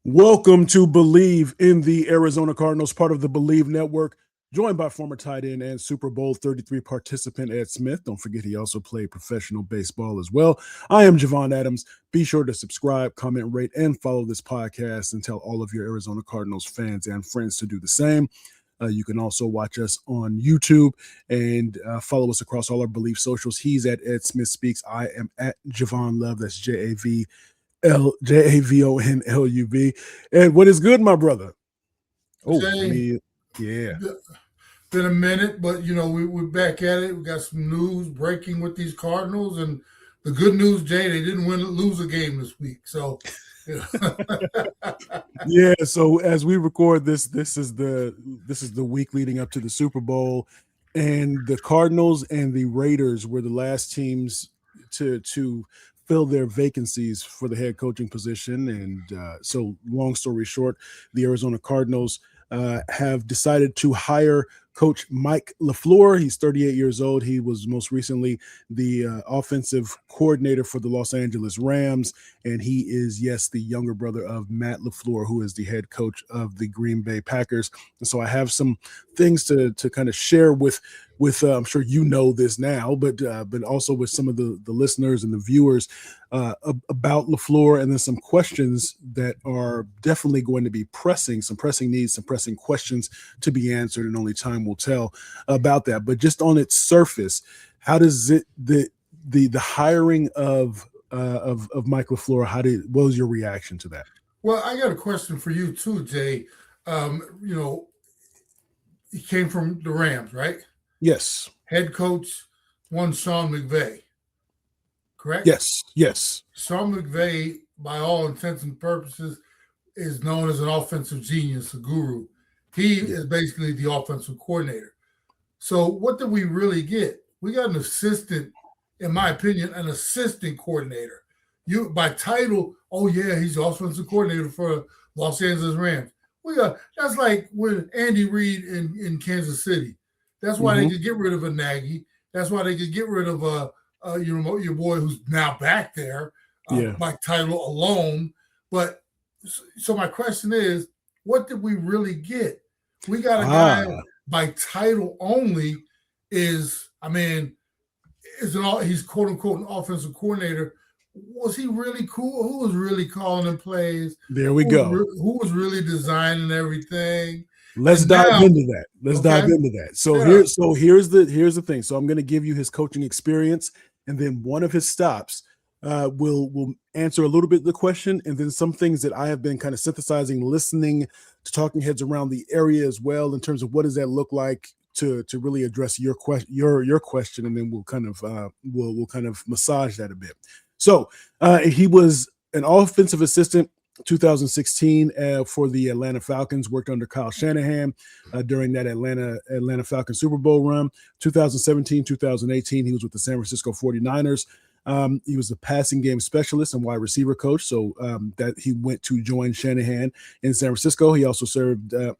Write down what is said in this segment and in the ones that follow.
Welcome to Believe in the Arizona Cardinals, part of the Believe Network, joined by former tight end and Super Bowl 33 participant Ed Smith. Don't forget he also played professional baseball as well. I am Javon Adams. Be sure to subscribe, comment, rate, and follow this podcast and tell all of your Arizona Cardinals fans and friends to do the same. You can also watch us on YouTube and follow us across all our Believe socials. He's at Ed Smith Speaks. I am at Javon Love. That's JAVONLUB. And what is good, my brother? Yeah. Been a minute, but we're back at it. We got some news breaking with these Cardinals, and the good news, Jay, they didn't lose a game this week. So, yeah. So as we record this, this is the week leading up to the Super Bowl, and the Cardinals and the Raiders were the last teams to fill their vacancies for the head coaching position. And so, long story short, the Arizona Cardinals have decided to hire Coach Mike LaFleur. He's 38 years old. He was most recently the offensive coordinator for the Los Angeles Rams, and he is, yes, the younger brother of Matt LaFleur, who is the head coach of the Green Bay Packers. And so I have some things to kind of share with I'm sure you know this now, but also with some of the listeners and the viewers about LaFleur, and then some questions that are definitely going to be some pressing needs, some pressing questions to be answered, and only time will tell about that. But just on its surface, how does the hiring of Mike LaFleur, what was your reaction to that? Well, I got a question for you too, Jay. He came from the Rams, right? Yes. Head coach, one Sean McVay, correct? Yes. Sean McVay, by all intents and purposes, is known as an offensive genius, a guru. He is basically the offensive coordinator. So what did we really get? We got an assistant, in my opinion, an assistant coordinator. You by title, oh yeah, he's the offensive coordinator for Los Angeles Rams. That's like when Andy Reid in Kansas City. That's why they could get rid of a Nagy. That's why they could get rid of your boy who's now back there by title alone. But so my question is, what did we really get? We got a guy by title only. He's quote unquote an offensive coordinator. Was he really cool? Who was really calling the plays? There we go. Who was really designing everything? Let's dive into that. So here's the thing. So I'm going to give you his coaching experience, and then one of his stops will answer a little bit of the question, and then some things that I have been kind of synthesizing, listening to talking heads around the area as well, in terms of what does that look like to really address your question, and then we'll kind of massage that a bit. So he was an offensive assistant 2016 for the Atlanta Falcons, worked under Kyle Shanahan during that Atlanta Falcons Super Bowl run. 2017, 2018, he was with the San Francisco 49ers. He was a passing game specialist and wide receiver coach, so that he went to join Shanahan in San Francisco. He also served, and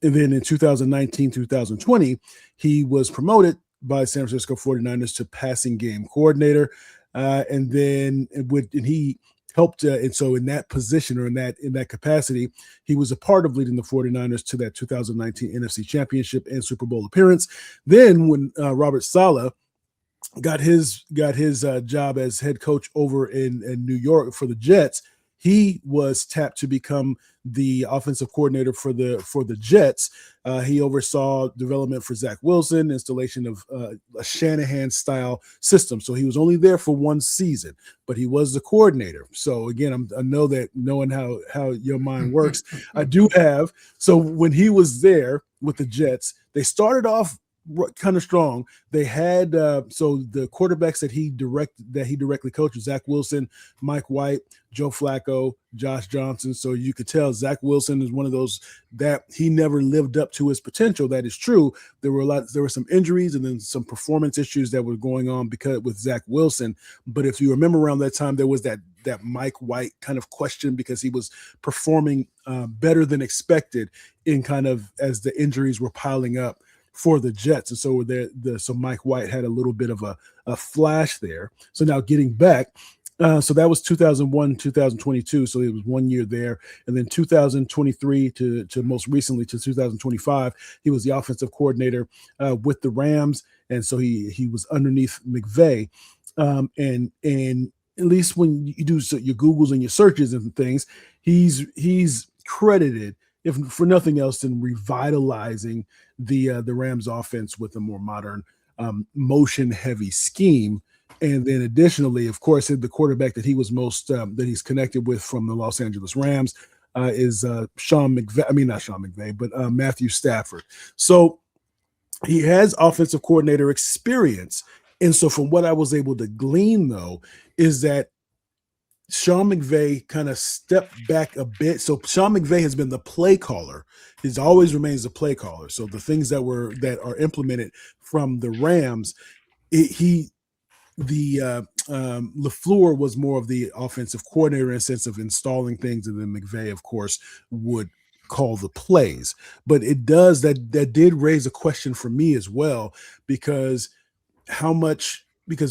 then in 2019, 2020, he was promoted by San Francisco 49ers to passing game coordinator. And he helped, and so in that position, or in that capacity, he was a part of leading the 49ers to that 2019 NFC Championship and Super Bowl appearance. Then when Robert Saleh got his job as head coach over in New York for the Jets, he was tapped to become the offensive coordinator for the Jets. He oversaw development for Zach Wilson, installation of a Shanahan-style system. So he was only there for one season, but he was the coordinator. So again, I know that knowing how your mind works, I do have. So when he was there with the Jets, they started off kind of strong. They had so the quarterbacks that he directly coached: Zach Wilson, Mike White, Joe Flacco, Josh Johnson. So you could tell Zach Wilson is one of those that he never lived up to his potential. That is true. There were some injuries and then some performance issues that were going on with Zach Wilson. But if you remember around that time, there was that Mike White kind of question because he was performing better than expected in kind of as the injuries were piling up for the Jets. And so Mike White had a little bit of a flash there. So now getting back, So that was 2001, 2022. So it was 1 year there. And then 2023 to most recently to 2025, he was the offensive coordinator with the Rams. And so he was underneath McVay. And at least when you do your Googles and your searches and things, he's credited, if for nothing else, than revitalizing the Rams offense with a more modern motion heavy scheme. And then additionally, of course, the quarterback that he was most that he's connected with from the Los Angeles Rams is Sean McVay. I mean, not Sean McVay, but Matthew Stafford. So he has offensive coordinator experience. And so from what I was able to glean, though, is that Sean McVay kind of stepped back a bit. So Sean McVay has been the play caller. He's always remains the play caller. So the things that are implemented from the Rams, LaFleur was more of the offensive coordinator in a sense of installing things, and then McVay, of course, would call the plays. But it does that did raise a question for me as well, because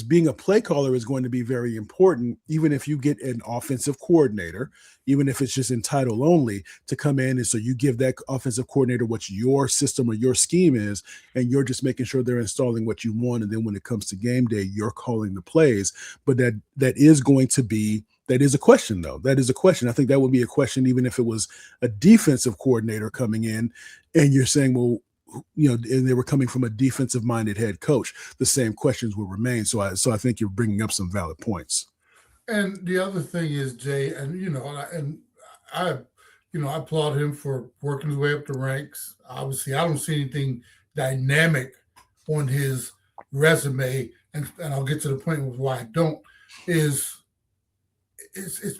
being a play caller is going to be very important, even if you get an offensive coordinator, even if it's just in title only, to come in. And so you give that offensive coordinator what your system or your scheme is, and you're just making sure they're installing what you want. And then when it comes to game day, you're calling the plays. But that is a question, though. That is a question. I think that would be a question even if it was a defensive coordinator coming in and you're saying, well, and they were coming from a defensive-minded head coach, the same questions will remain. So I think you're bringing up some valid points. And the other thing is, Jay, I applaud him for working his way up the ranks. Obviously, I don't see anything dynamic on his resume, and I'll get to the point with why I don't. It's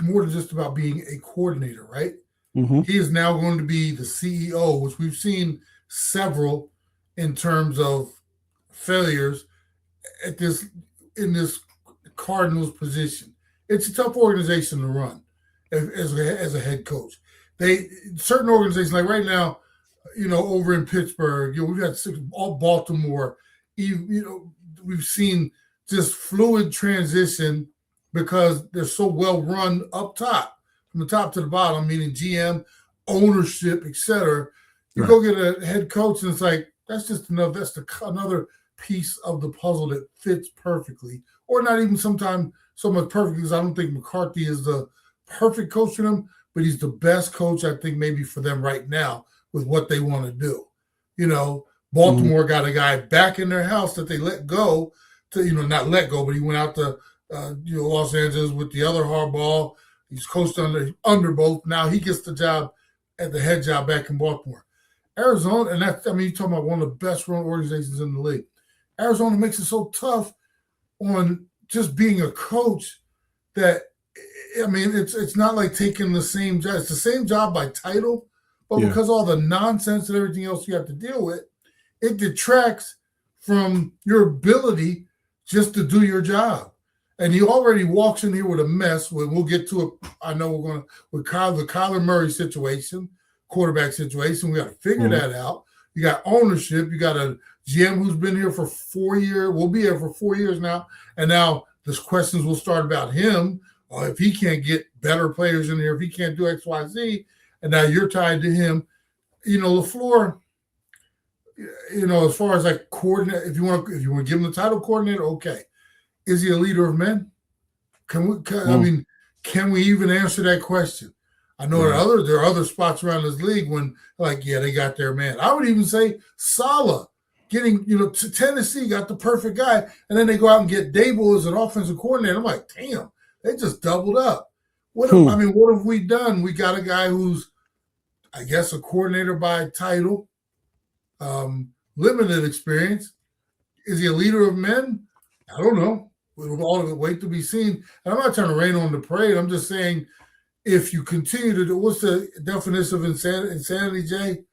more than just about being a coordinator, right? Mm-hmm. He is now going to be the CEO, which we've seen several in terms of failures in this Cardinals position. It's a tough organization to run as a head coach. Certain organizations, like right now, over in Pittsburgh, we've got all Baltimore. We've seen just fluid transition because they're so well run up top, from the top to the bottom, meaning GM, ownership, etc. You go get a head coach, and it's like, that's just enough. That's another piece of the puzzle that fits perfectly, or not even sometimes so much perfect, because I don't think McCarthy is the perfect coach for them, but he's the best coach, I think, maybe for them right now with what they want to do. Baltimore got a guy back in their house that they let go not let go, but he went out to Los Angeles with the other Harbaugh. He's coached under both. Now he gets the job at the head job back in Baltimore. Arizona, and you're talking about one of the best run organizations in the league. Arizona makes it so tough on just being a coach that, it's not like taking the same job. It's the same job by title, but because all the nonsense and everything else you have to deal with, it detracts from your ability just to do your job. And he already walks in here with a mess. We'll get to it. I know we're going to, with the Kyler Murray situation, quarterback situation. We got to figure that out. You got ownership. You got a GM who's been here for 4 years. We'll be here for 4 years now. And now there's questions will start about him, or if he can't get better players in here, if he can't do X, Y, Z. And now you're tied to him. LaFleur, as far as like coordinate, if you want to give him the title coordinator, okay. Is he a leader of men? Can we even answer that question? I know there are other spots around this league when, they got their man. I would even say Saleh getting, Tennessee got the perfect guy, and then they go out and get Dable as an offensive coordinator. I'm like, damn, they just doubled up. What have we done? We got a guy who's, I guess, a coordinator by title, limited experience. Is he a leader of men? I don't know. We'll all wait to be seen. And I'm not trying to rain on the parade. I'm just saying, if you continue to do, what's the definition of insanity, Jay?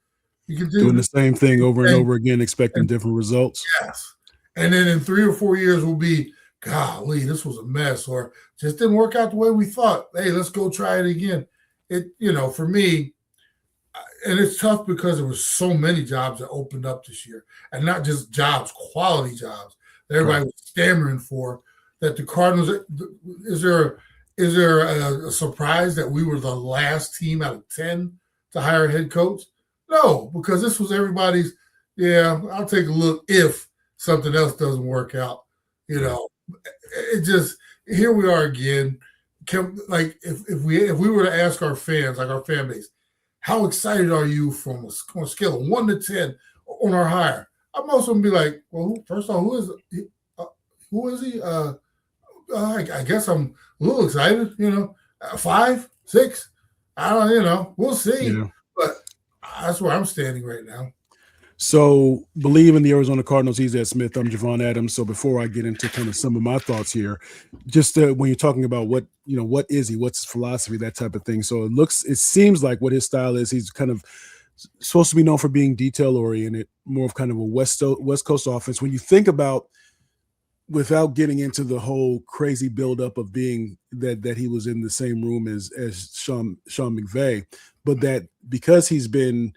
You continue doing the same thing over and over again, expecting different results. Yes. And then in 3 or 4 years, we'll be, golly, this was a mess, or just didn't work out the way we thought. Hey, let's go try it again. For me, and it's tough because there were so many jobs that opened up this year, and not just jobs, quality jobs that everybody was stammering for. That the Cardinals, is there Is there a surprise that we were the last team out of 10 to hire a head coach? No, because this was everybody's, yeah, I'll take a look if something else doesn't work out. You know, it just, here we are again. Like if we were to ask our fans, like our fan base, how excited are you from on a scale of 1 to 10 on our hire? I'm also gonna be like, well, first of all, who is he? I guess I'm a little excited, 5, 6. I don't, we'll see. Yeah. But that's where I'm standing right now. So believe in the Arizona Cardinals. He's Ed Smith. I'm Javon Adams. So before I get into kind of some of my thoughts here, just when you're talking about what is he, what's his philosophy, that type of thing. So it seems like what his style is. He's kind of supposed to be known for being detail oriented, more of kind of a West Coast offense. When you think about, without getting into the whole crazy buildup of being that he was in the same room as Sean McVay, but that because he's been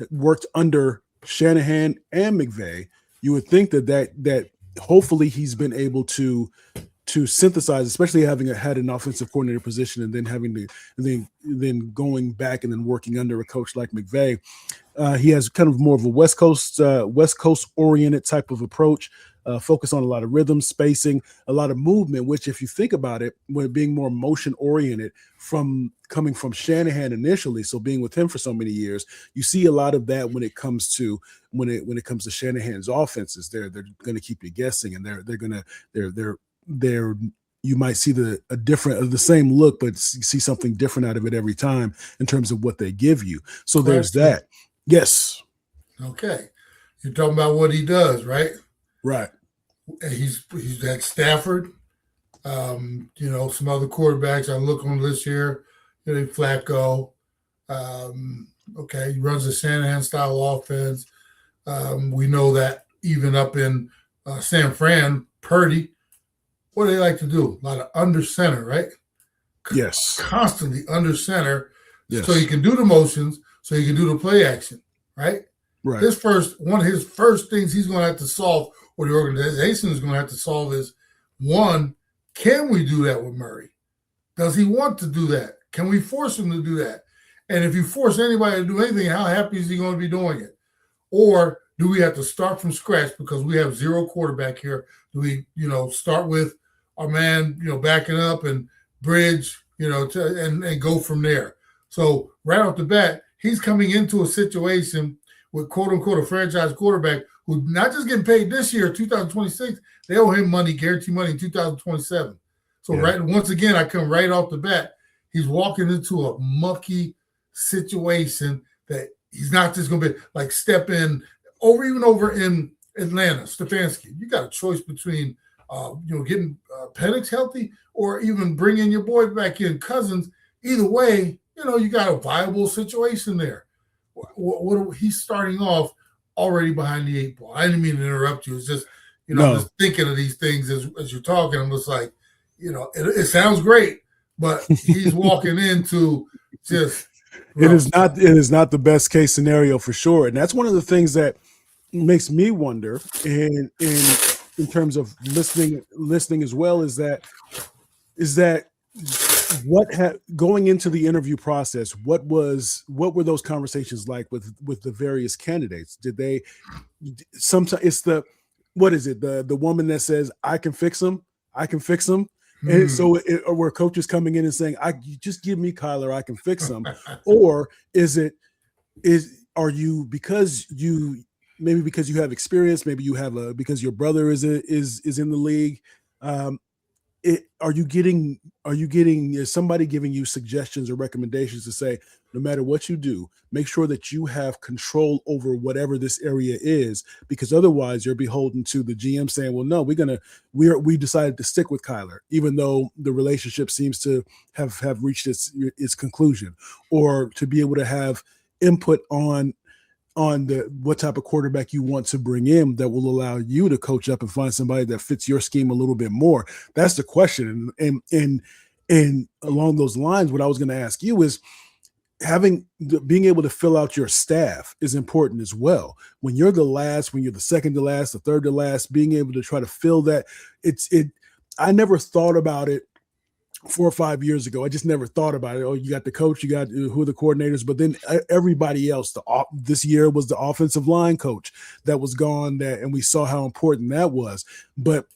worked under Shanahan and McVay, you would think that hopefully he's been able to synthesize, especially having had an offensive coordinator position and then having to then going back and then working under a coach like McVay. He has kind of more of a West Coast oriented type of approach. Focus on a lot of rhythm, spacing, a lot of movement, which if you think about it, when being more motion oriented coming from Shanahan initially, so being with him for so many years, you see a lot of that when it comes to Shanahan's offenses. They're going to keep you guessing, and they're you might see the same look, but see something different out of it every time in terms of what they give you. So there's that. Yes. Okay. You're talking about what he does, right? Right. He's at Stafford. Some other quarterbacks I look on this year. Flacco. He runs a Shanahan style offense. We know that even up in San Fran, Purdy. What do they like to do? A lot of under center, right? Yes. Constantly under center. Yes. So you can do the motions, so you can do the play action, right? Right. One of his first things he's going to have to solve, or the organization is going to have to solve, is one, can we do that with Murray? Does he want to do that? Can we force him to do that? And if you force anybody to do anything, how happy is he going to be doing it? Or do we have to start from scratch because we have zero quarterback here? Do we, start with our man, backing up and bridge, and go from there? So right off the bat, he's coming into a situation with quote unquote a franchise quarterback who not just getting paid this year, 2026, they owe him money, guaranteed money in 2027. So once again, I come right off the bat, he's walking into a mucky situation that he's not just going to be like step in over in Atlanta, Stefanski. You got a choice between, getting Penix healthy or even bringing your boy back in, Cousins. Either way, you got a viable situation there. He's starting off already behind the 8 ball. I didn't mean to interrupt you. It's just, I'm just thinking of these things as you're talking. I'm just like, it sounds great, but he's walking into just. It is not the best case scenario for sure. And that's one of the things that makes me wonder in terms of listening as well is that going into the interview process, what were those conversations like with the various candidates? Did they sometimes it's the woman that says I can fix them, and so were coaches coming in and saying you just give me Kyler, I can fix them, or are you because you have experience, maybe you have because your brother is in the league, are you getting is somebody giving you suggestions or recommendations to say, no matter what you do, make sure that you have control over whatever this area is, because otherwise you're beholden to the GM saying, well, no, we decided to stick with Kyler, even though the relationship seems to have reached its conclusion, or to be able to have input on what type of quarterback you want to bring in that will allow you to coach up and find somebody that fits your scheme a little bit more. That's the question. And along those lines, what I was going to ask you is being able to fill out your staff is important as well. When you're the second to last, the third to last, being able to try to fill that, I never thought about it 4 or 5 years ago. I just never thought about it. Oh, you got the coach, you got who are the coordinators, but then everybody else. This year was the offensive line coach that was gone, and we saw how important that was. But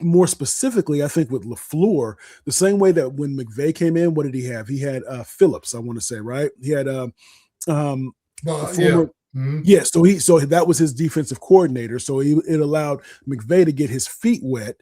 more specifically, I think with LaFleur, the same way that when McVay came in, what did he have? He had Phillips, I want to say, right? He had the former. Yeah, so that was his defensive coordinator. So it allowed McVay to get his feet wet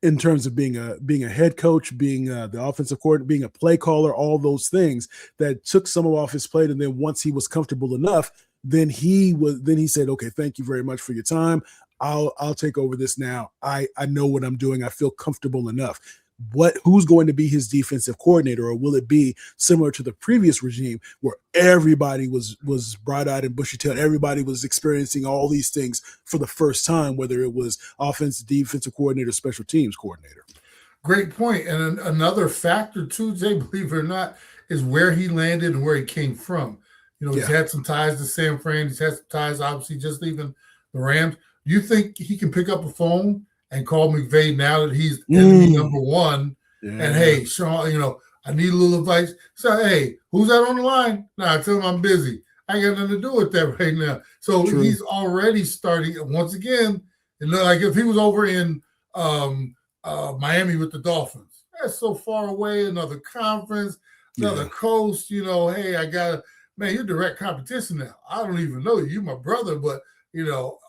in terms of being a head coach, being the offensive coordinator, being a play caller, all those things that took some off his plate. And then once he was comfortable enough, then he said, okay, thank you very much for your time. I'll take over this now. I know what I'm doing. I feel comfortable enough. Who's going to be his defensive coordinator, or will it be similar to the previous regime where everybody was bright-eyed and bushy-tailed, everybody was experiencing all these things for the first time, whether it was offensive, defensive coordinator, special teams coordinator? Great point. And another factor too, Jay, believe it or not, is where he landed and where he came from. He's had some ties to San Fran. He's had some ties, obviously, just leaving the Rams. Do you think he can pick up a phone and call McVay now that he's enemy number one? Yeah. And hey, Sean, I need a little advice. So, hey, who's that on the line? Nah, I tell him I'm busy. I ain't got nothing to do with that right now. So he's already starting once again. Like if he was over in Miami with the Dolphins, that's so far away, another conference, another coast. Hey, you're direct competition now. I don't even know you. You're my brother, but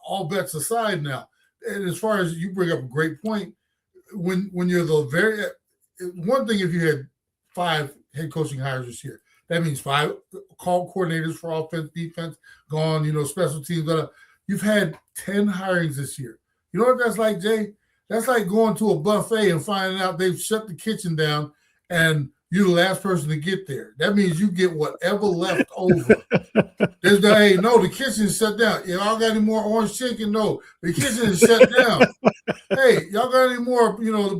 all bets aside now. And as far as you bring up a great point, when you're one thing, if you had 5 head coaching hires this year, that means 5 call coordinators for offense, defense, gone, special teams. You've had 10 hirings this year. You know what that's like, Jay? That's like going to a buffet and finding out they've shut the kitchen down and you're the last person to get there. That means you get whatever left over. The kitchen's shut down. Y'all got any more orange chicken? No, the kitchen is shut down. Hey, y'all got any more, the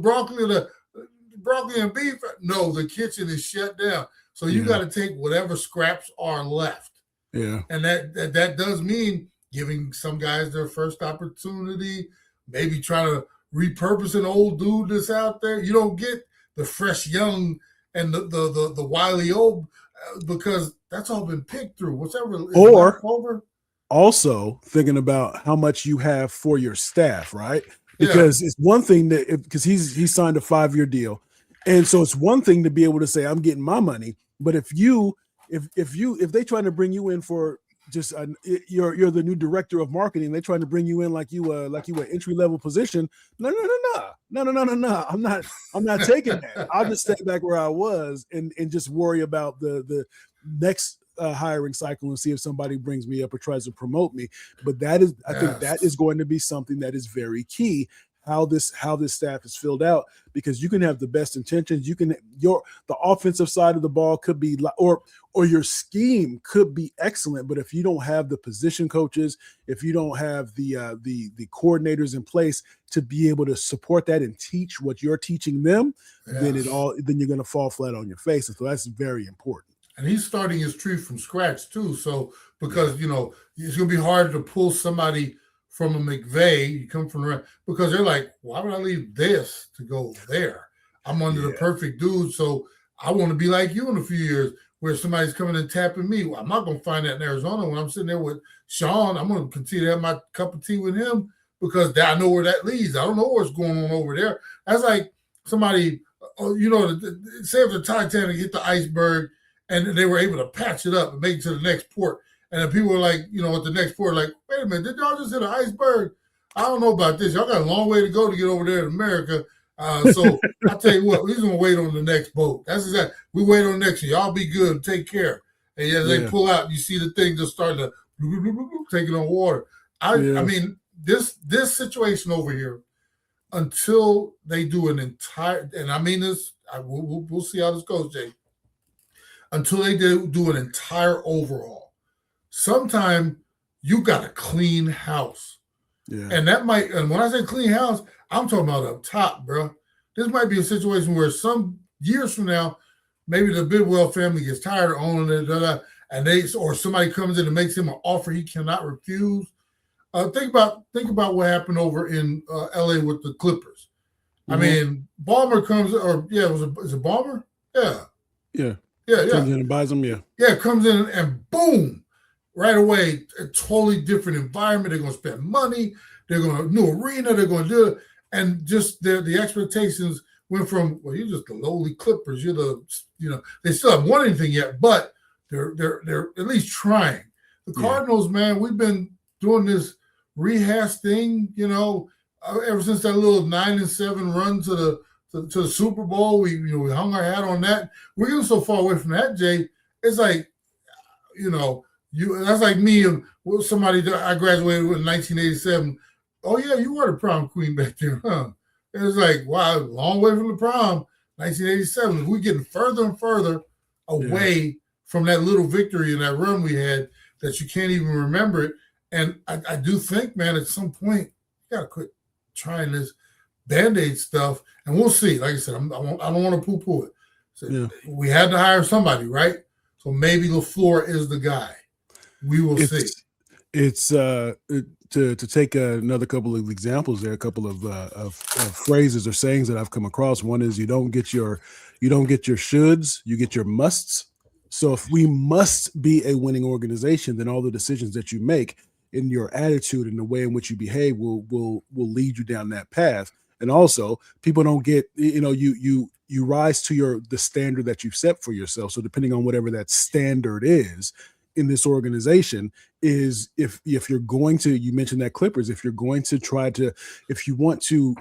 broccoli and beef? No, the kitchen is shut down. So you got to take whatever scraps are left. Yeah. And that does mean giving some guys their first opportunity, maybe trying to repurpose an old dude that's out there. You don't get the fresh young and the wily old because that's all been picked through. Or also thinking about how much you have for your staff, right? Because it's one thing because he signed a 5-year deal, and so it's one thing to be able to say I'm getting my money, but if they trying to bring you in for just you're the new director of marketing, they're trying to bring you in like you an entry level position. No. I'm not taking that. I'll just stay back where I was and just worry about the next hiring cycle and see if somebody brings me up or tries to promote me. But I think that is going to be something that is very key. How this staff is filled out, because you can have the best intentions. The offensive side of the ball could be or your scheme could be excellent, but if you don't have the position coaches, if you don't have the coordinators in place to be able to support that and teach what you're teaching them, then you're going to fall flat on your face. And so that's very important. And he's starting his tree from scratch too. So because it's going to be hard to pull somebody from a McVay, you come from around, because they're like, why would I leave this to go there? I'm under the perfect dude, so I want to be like you in a few years, where somebody's coming and tapping me. Well, I'm not going to find that in Arizona. When I'm sitting there with Sean, I'm going to continue to have my cup of tea with him because I know where that leads. I don't know what's going on over there. That's like somebody, say if the Titanic hit the iceberg and they were able to patch it up and make it to the next port. And then people were like, at the next port, like, wait a minute, did y'all just hit an iceberg? I don't know about this. Y'all got a long way to go to get over there in America. So I tell you what, we're going to wait on the next boat. That's exactly. We wait on the next one. Y'all be good. Take care. And as they pull out, you see the thing just starting to take it on water. I mean, this situation over here, until they do an entire, and I mean this, we'll see how this goes, Jay. Until they do an entire overhaul. Sometime you got a clean house. Yeah. And when I say clean house, I'm talking about up top, bro. This might be a situation where some years from now, maybe the Bidwell family gets tired of owning it, and or somebody comes in and makes him an offer he cannot refuse. Think about what happened over in LA with the Clippers. I mean, Ballmer comes, or is it Ballmer? Yeah. Comes in and buys them. Comes in and boom, right away, a totally different environment. They're going to spend money. They're going to new arena. They're going to do it, and just the expectations went from, well, you're just the lowly Clippers. You're they still haven't won anything yet, but they're at least trying. The Cardinals, man, we've been doing this rehash thing, ever since that little 9-7 run to the Super Bowl. We hung our hat on that. We're getting so far away from that, Jay. It's like, that's like me and somebody that I graduated with in 1987. Oh yeah, you were the prom queen back there, huh? It was like, wow, long way from the prom, 1987. We're getting further and further away from that little victory and that run we had that you can't even remember it. And I do think, man, at some point, you got to quit trying this Band-Aid stuff, and we'll see. Like I said, I don't want to poo-poo it. So we had to hire somebody, right? So maybe LaFleur is the guy. We will see. It's to take another couple of examples there, a couple of phrases or sayings that I've come across. One is you don't get your shoulds, you get your musts. So if we must be a winning organization, then all the decisions that you make in your attitude and the way in which you behave will lead you down that path. And also, people don't get, you rise to the standard that you've set for yourself. So depending on whatever that standard is in this organization, is if you're going to, you mentioned that Clippers, if you're going to if you want to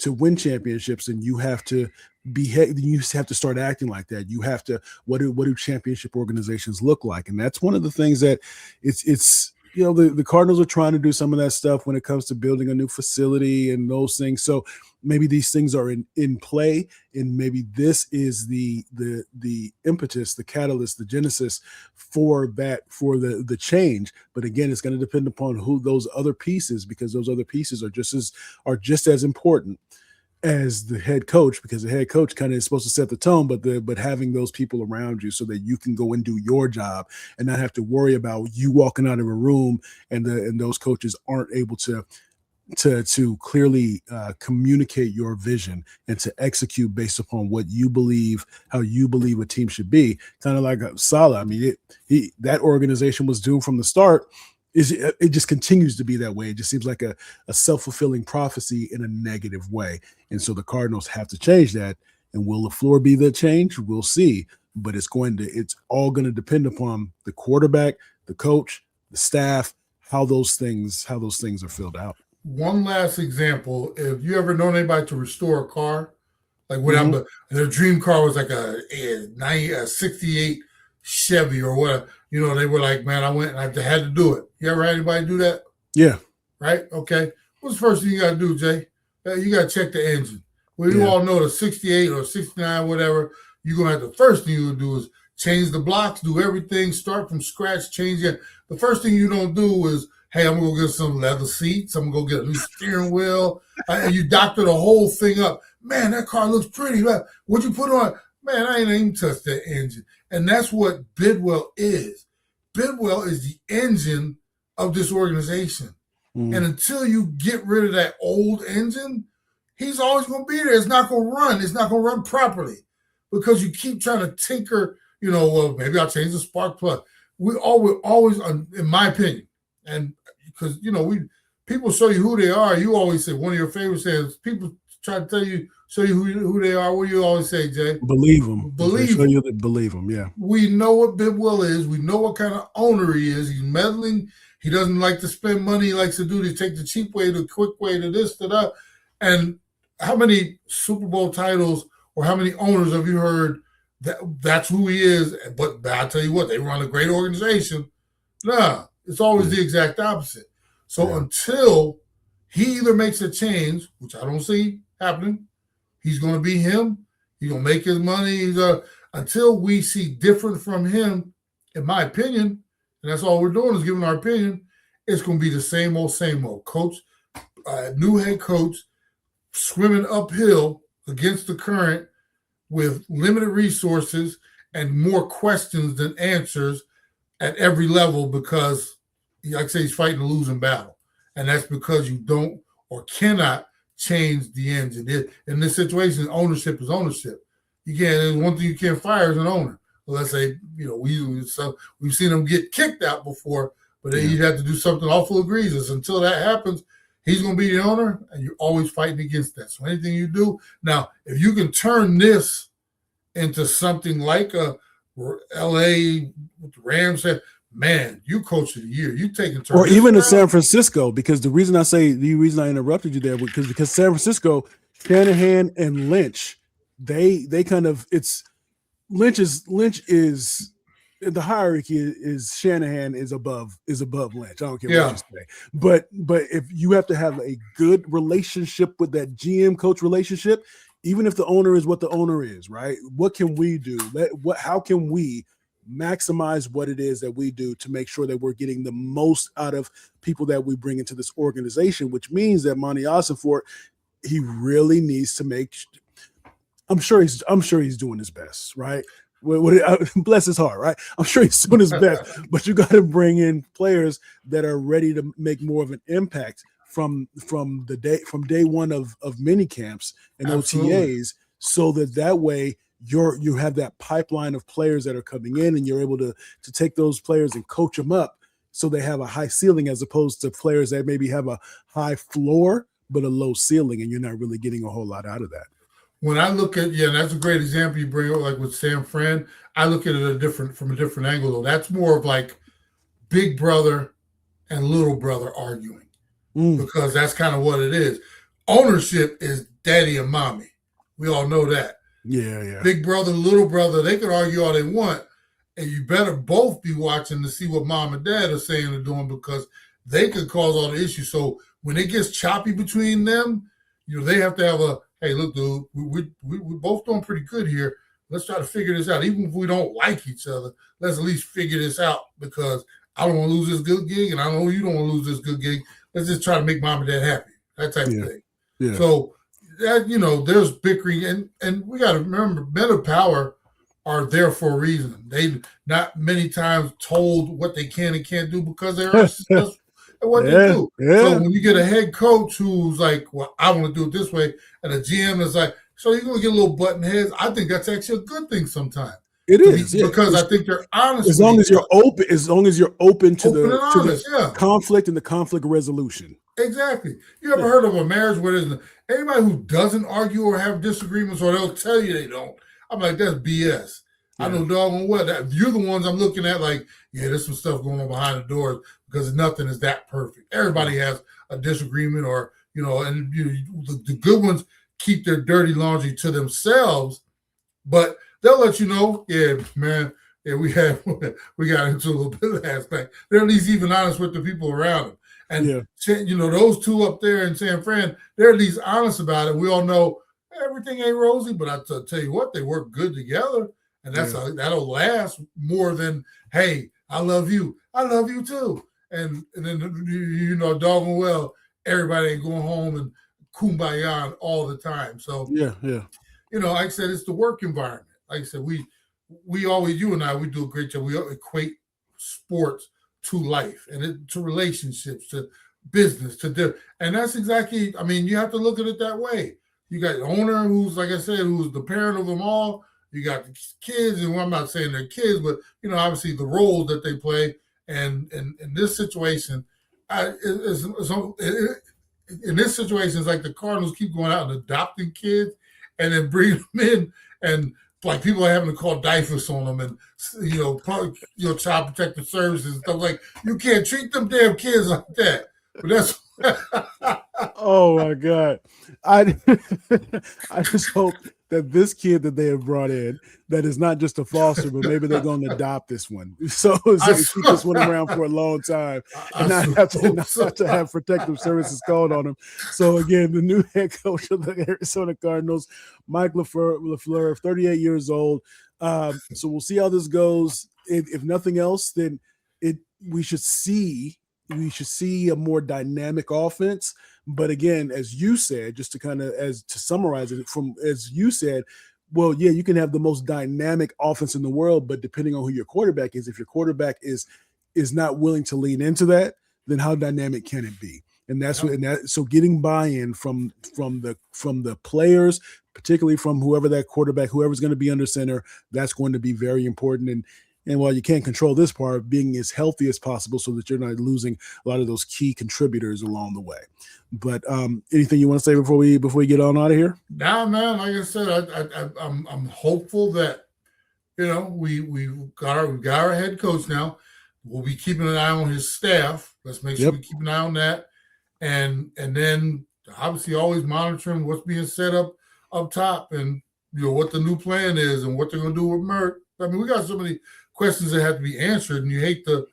win championships, and you have to behave, you have to start acting like that. You have to, what do championship organizations look like? And that's one of the things that it's the Cardinals are trying to do some of that stuff when it comes to building a new facility and those things. So maybe these things are in play, and maybe this is the impetus, the catalyst, the genesis for the change. But again, it's going to depend upon who those other pieces, because those other pieces are just as important as the head coach, because the head coach kind of is supposed to set the tone, but having those people around you so that you can go and do your job and not have to worry about you walking out of a room and those coaches aren't able to clearly communicate your vision and to execute based upon what you believe, how you believe a team should be. Kind of like Salah. I mean, that organization was doomed from the start. It just continues to be that way. It just seems like a self-fulfilling prophecy in a negative way. And so the Cardinals have to change that. And will LaFleur be the change? We'll see. But it's all going to depend upon the quarterback, the coach, the staff, how those things are filled out. One last example: if you ever known anybody to restore a car, like whatever, their dream car was like a 68 Chevy or whatever. They were like, man, I went and I had to do it. You ever had anybody do that? Yeah. Right? Okay. What's the first thing you got to do, Jay? You got to check the engine. Well, you all know the 68 or 69, whatever, you're going to have the first thing you'll do is change the blocks, do everything, start from scratch, change it. The first thing you don't do is, hey, I'm going to go get some leather seats. I'm going to go get a new steering wheel. And you doctor the whole thing up. Man, that car looks pretty. What'd you put on? Man, I ain't even touched that engine. And that's what Bidwell is. Bidwell is the engine of this organization. And until you get rid of that old engine, he's always going to be there. It's not going to run. It's not going to run properly because you keep trying to tinker, well, maybe I'll change the spark plug. We always, in my opinion, and because, people show you who they are. You always say, one of your favorite sayings, people try to show you who they are. What do you always say, Jay? Believe them. Believe them. Believe them, yeah. We know what Bidwell is. We know what kind of owner he is. He's meddling. He doesn't like to spend money. He likes to take the cheap way, the quick way, to this, to that. And how many Super Bowl titles or how many owners have you heard that's who he is? But I'll tell you what, they run a great organization. Nah, it's always the exact opposite. So until he either makes a change, which I don't see happening, he's going to be him. He's going to make his money. Until we see different from him, in my opinion, and that's all we're doing is giving our opinion, it's going to be the same old coach, new head coach, swimming uphill against the current with limited resources and more questions than answers at every level because, like I say, he's fighting a losing battle. And that's because you don't or cannot change the engine. In this situation, ownership is ownership. You can't. One thing you can't fire is an owner. Well, let's say we've seen him get kicked out before, but then you'd have to do something awful egregious. Until that happens, he's going to be the owner, and you're always fighting against that. So anything you do now, if you can turn this into something like a LA Rams, man, you coach of the year. You taking turns. Or even in San Francisco, because the reason I interrupted you there because San Francisco, Shanahan and Lynch, they kind of Lynch is the hierarchy is Shanahan is above Lynch. I don't care what you say. But if you have to have a good relationship with that GM coach relationship, even if the owner is what the owner is, right? What can we do? How can we maximize what it is that we do to make sure that we're getting the most out of people that we bring into this organization, which means that Monty Ossenfort, he really needs to make. I'm sure he's doing his best, right? Bless his heart, right? I'm sure he's doing his best, but you got to bring in players that are ready to make more of an impact from day one of mini camps and OTAs, so that way you have that pipeline of players that are coming in, and you're able to take those players and coach them up so they have a high ceiling, as opposed to players that maybe have a high floor but a low ceiling, and you're not really getting a whole lot out of that. When I look at, and that's a great example you bring up, like with San Fran. I look at it from a different angle, though. That's more of like big brother and little brother arguing, because that's kind of what it is. Ownership is daddy and mommy. We all know that. Yeah. Big brother, little brother, they can argue all they want, and you better both be watching to see what mom and dad are saying or doing, because they could cause all the issues. So when it gets choppy between them, they have to have a, hey, look, dude, we're both doing pretty good here. Let's try to figure this out. Even if we don't like each other, let's at least figure this out, because I don't want to lose this good gig, and I know you don't want to lose this good gig. Let's just try to make mom and dad happy. That type of thing. Yeah. So that, there's bickering, and we got to remember, men of power are there for a reason. They not many times told what they can and can't do because they're successful at what they do. Yeah. So when you get a head coach who's like, well, I want to do it this way, and a GM is like, so you're going to get a little button heads. I think that's actually a good thing sometimes. It is, because I think they're honest. As long as you're open to the conflict and the conflict resolution. Exactly. You ever heard of a marriage where there's anybody who doesn't argue or have disagreements, or they'll tell you they don't? I'm like, that's BS. I know doggone well that you're the ones I'm looking at like, yeah, there's some stuff going on behind the doors, because nothing is that perfect. Everybody has a disagreement, or, and the good ones keep their dirty laundry to themselves, but they'll let you know, yeah, man, yeah, we got into a little bit last night. They're at least even honest with the people around them. And, those two up there in San Fran, they're at least honest about it. We all know everything ain't rosy, but I tell you what, they work good together. And that'll last more than, hey, I love you. I love you too. And then, doggone well, everybody ain't going home and kumbaya all the time. So, like I said, it's the work environment. Like I said, we always, you and I, we do a great job. We equate sports to life and to relationships, to business, and that's exactly, you have to look at it that way. You got the owner who's, like I said, who's the parent of them all. You got the kids, and I'm not saying they're kids, but, obviously the roles that they play. And in this situation, in this situation, it's like the Cardinals keep going out and adopting kids and then bringing them in, and like people are having to call DIFUS on them, and child protective services and stuff. Like, you can't treat them damn kids like that. But that's oh my God. I just hope that this kid that they have brought in, that is not just a foster, but maybe they're going to adopt this one. So keep this one around for a long time and not have to have protective services called on him. So again, the new head coach of the Arizona Cardinals, Mike LaFleur, 38 years old. So we'll see how this goes. If nothing else, then we should see a more dynamic offense. But again, as you said, just to summarize it, as you said, well, yeah, you can have the most dynamic offense in the world, but depending on who your quarterback is, if your quarterback is not willing to lean into that, then how dynamic can it be? And that's what, and that, so getting buy-in from the players, particularly from whoever that quarterback, whoever's going to be under center, that's going to be very important. And while you can't control this part, being as healthy as possible so that you're not losing a lot of those key contributors along the way. But anything you want to say before we get on out of here? Nah, man. Like I said, I'm hopeful that we've got our head coach now. We'll be keeping an eye on his staff. Let's make sure we keep an eye on that, and then obviously always monitoring what's being set up top, and what the new plan is and what they're going to do with Mert. I mean, we got so many questions that have to be answered, and you hate to,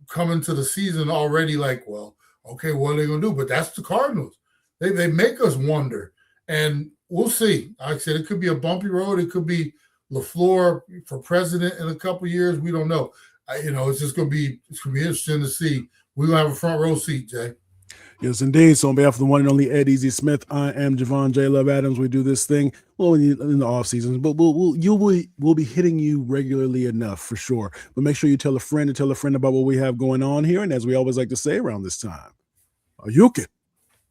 come into the season already like, well, okay, what are they going to do? But that's the Cardinals. They make us wonder, and we'll see. Like I said, it could be a bumpy road. It could be LaFleur for president in a couple of years. We don't know. It's just going to be interesting to see. We're going to have a front row seat, Jay. Yes, indeed. So on behalf of the one and only Ed Easy Smith, I am Javon J. Love Adams. We do this thing in the off seasons, but we'll be hitting you regularly enough for sure. But make sure you tell a friend about what we have going on here. And as we always like to say around this time, you can.